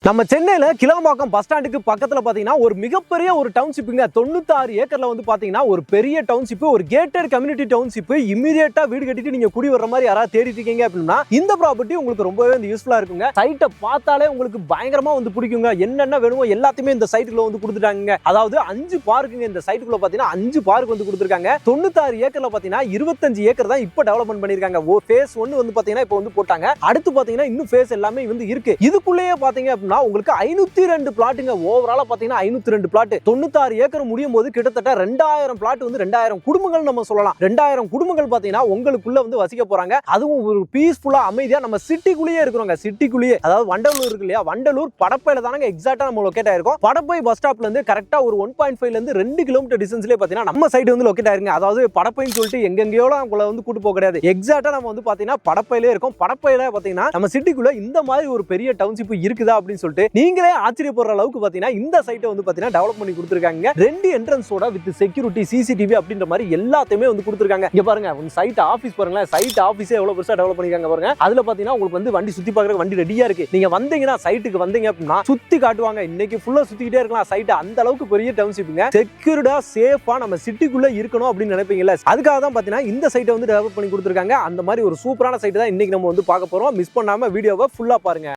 நம்ம சென்னையில கிளாம்பாக்கம் பஸ் ஸ்டாண்டுக்கு பக்கத்துல பாத்தீங்கன்னா ஒரு மிகப்பெரிய ஒரு டவுன்ஷிப்புங்க. 96 ஏக்கர்ல வந்து பாத்தீங்கன்னா ஒரு பெரிய டவுன்ஷிப், ஒரு கேட்டட் கம்யூனிட்டி டவுன்ஷிப். இமிடியேட்டா வீடு கட்டிட்டு நீங்க குடி வர்ற மாதிரி யாராவது தேடிட்டு இருக்கீங்க அப்படின்னா இந்த ப்ராப்பர்ட்டி உங்களுக்கு ரொம்பவே வந்து யூஸ்ஃபுல்லா இருக்குங்க. சைட்டை பார்த்தாலே உங்களுக்கு பயங்கரமா வந்து பிடிக்குங்க. என்னென்ன வேணுமோ எல்லாத்தையுமே இந்த சைட்டுக்குள்ள வந்து கொடுத்துட்டாங்க. அதாவது 5 பார்க்குங்க. இந்த சைட்டுக்குள்ள பாத்தீங்கன்னா 5 பார்க் வந்து கொடுத்துருக்காங்க. 96 ஏக்கர்ல பாத்தீங்கன்னா 25 ஏக்கர் தான் இப்ப டெவலப்மெண்ட் பண்ணிருக்காங்க. ஃபேஸ் 1 வந்து பாத்தீங்கன்னா இப்ப வந்து போட்டாங்க. அடுத்து பாத்தீங்கன்னா இன்னும் ஃபேஸ் எல்லாமே வந்து இருக்கு. இதுக்குள்ளேயே பாத்தீங்க அப்படின்னா உங்களுக்கு 502 பிளாட்டுங்க. ஓவராலா பாத்தீங்கன்னா 502 பிளாட். 96 ஏக்கர் முடியும் போது கிட்டத்தட்ட 2000 பிளாட் வந்து 2000 குடும்பங்கள் நம்ம சொல்லலாம். 2000 குடும்பங்கள் பாத்தீங்கன்னா உங்களுக்குள்ள வந்து வசிக்க போறாங்க. அதுவும் ஒரு பீஸ்ஃபுல்லா அமைதியா நம்ம சிட்டிக்குள்ளேயே இருக்கிறோங்க. சிட்டிக்குள்ளேயே, அதாவது வண்டலூர் இருக்கு இல்லையா, வண்டலூர் படப்பையில தானங்க எக்ஸாக்ட்டா நம்ம லொகேட் ஆயிருக்கோம். படப்பை பஸ் ஸ்டாப்ல இருந்து கரெக்ட்டா ஒரு 1.5 ல இருந்து 2 கிலோமீட்டர் டிஸ்டன்ஸ்லயே பாத்தீங்கன்னா நம்ம சைடு வந்து லொகேட் ஆயிருங்க. அதாவது படப்பைன்னு சொல்லிட்டு எங்கெங்கயோலாம் உங்களை வந்து கூட்டு போக கிடையாது. எக்ஸாக்ட்டா நம்ம வந்து பாத்தீங்கன்னா படப்பையிலே இருக்கோம். படப்பையில பாத்தீங்கன்னா நம்ம சிட்டிக்குள்ள இந்த மாதிரி ஒரு பெரிய டவுன்ஷிப் இருக்குதா அப்படின்னு சொல்லிட்டு நீங்களே ஆச்சரியப்படுற அளவுக்கு பாத்தீங்கன்னா இந்த சைட்டை வந்து பாத்தீங்கன்னா டெவலப் பண்ணி கொடுத்திருக்காங்க. 2 என்ட்ரன்ஸோட வித் செக்யூரிட்டி, சிசிடிவி அப்படின்ற மாதிரி எல்லாத்தையுமே வந்து கொடுத்திருக்காங்க. இங்க பாருங்க, உங்க சைட் ஆபீஸ் பாருங்க. சைட் ஆபீஸே எவ்வளவு பெருசா டெவலப் பண்ணிருக்காங்க பாருங்க. அதுல பாத்தீங்கன்னா உங்களுக்கு வந்து வண்டி சுத்தி பார்க்கறதுக்கு வண்டி ரெடியா இருக்கு. நீங்க வந்தீங்கன்னா சைட்டுக்கு வந்தீங்க அப்படின்னா சுத்தி காட்டுவாங்க. இன்னைக்கு ஃபுல்லா சுத்திக்கிட்டே இருக்கலாம் சைட். அந்த அளவுக்கு பெரிய டவுன்ஷிப்புங்க. செக்யூர்டா சேஃபா நம்ம சிட்டிக்குள்ள இருக்கணும் அப்படின்னு நினைப்பீங்கல்ல, அதுக்காக தான் பாத்தீங்கன்னா இந்த சைட்டை வந்து டெவலப் பண்ணி கொடுத்திருக்காங்க. அந்த மாதிரி ஒரு சூப்பரான சைட் தான் இன்னைக்கு நம்ம வந்து பார்க்க போறோம். மிஸ் பண்ணாம வீடியோவை ஃபுல்லா பாருங்க.